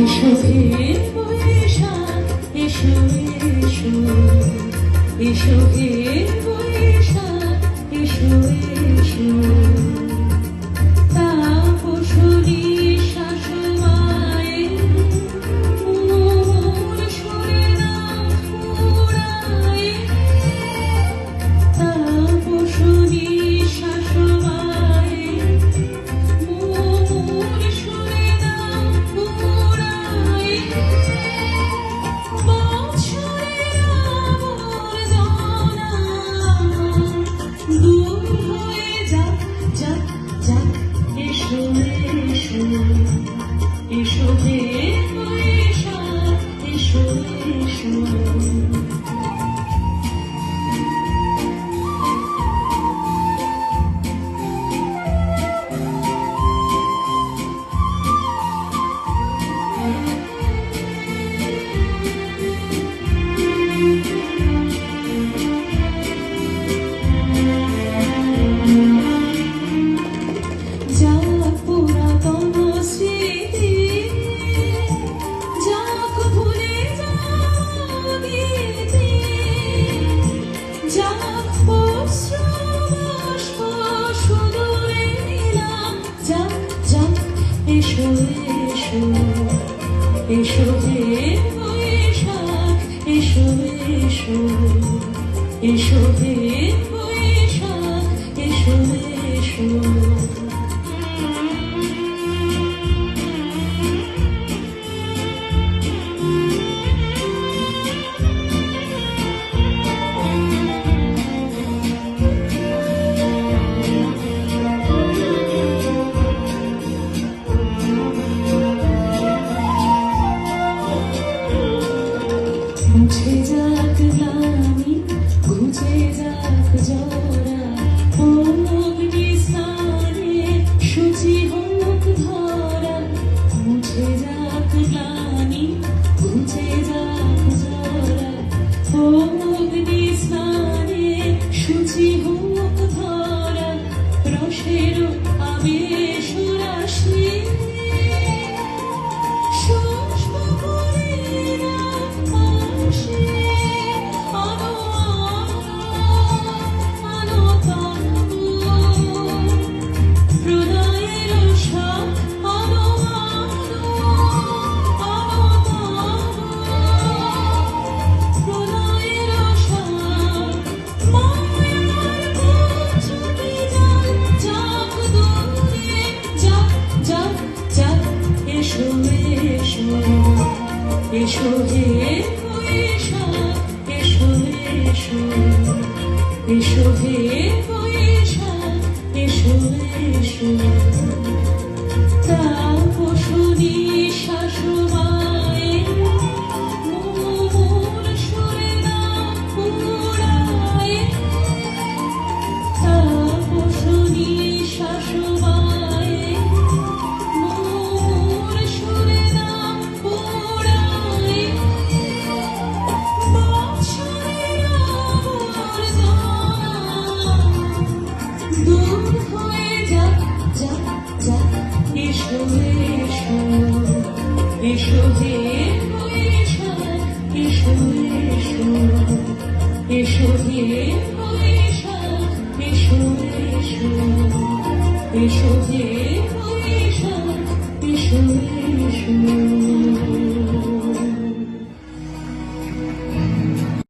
এসো হে বৈশাখ এসো এসো, এসো হে বৈশাখ এসো এসো। তাপসী শাশুড়ায় মোর সুরে নাম পুরায়, তাপসী শাশুড়ায় মোর সুরে নাম পুরায়। বৎসরের আবর্জনা দূর হয়ে যাক যাক যাক। এসো এসো, এসো হে বৈশাখ এসো এসো। যাক পুরাতন স্মৃতি, যাক ভুলে যাও গীতি, যাক অশ্রুবাষ্প সুদূরে নিলাম। যাক যাক এসো এসো, এসো হে বৈশাখ এসো এসো, এসো হে বৈশাখ এসো এসো। মুছে যাক গ্লানি, ঘুচে যাক জরা, ও অগ্নি স্নানে শুচি হোক ধরা। মুছে যাক গ্লানি, ঘুচে যাক জরা, ও অগ্নি স্নানে শুচি হোক ধরা। রসের আবেশ রাশি শুষ্ক করে এসো হে বৈশাখ এসো এসো, এসো হে বৈশাখ এসো এসো। তাপসী শাশুড়ায় মোর সুরে নাম পুরায়, তাপসী শাশুড়ায় মোর সুরে নাম পুরায়। বৎসরের আবর্জনা দূর হয়ে যাক যাক যাক। এসো এসো, এসো হে বৈশাখ এসো এসো, এসো হে বৈশাখ এসো এসো, এসো হে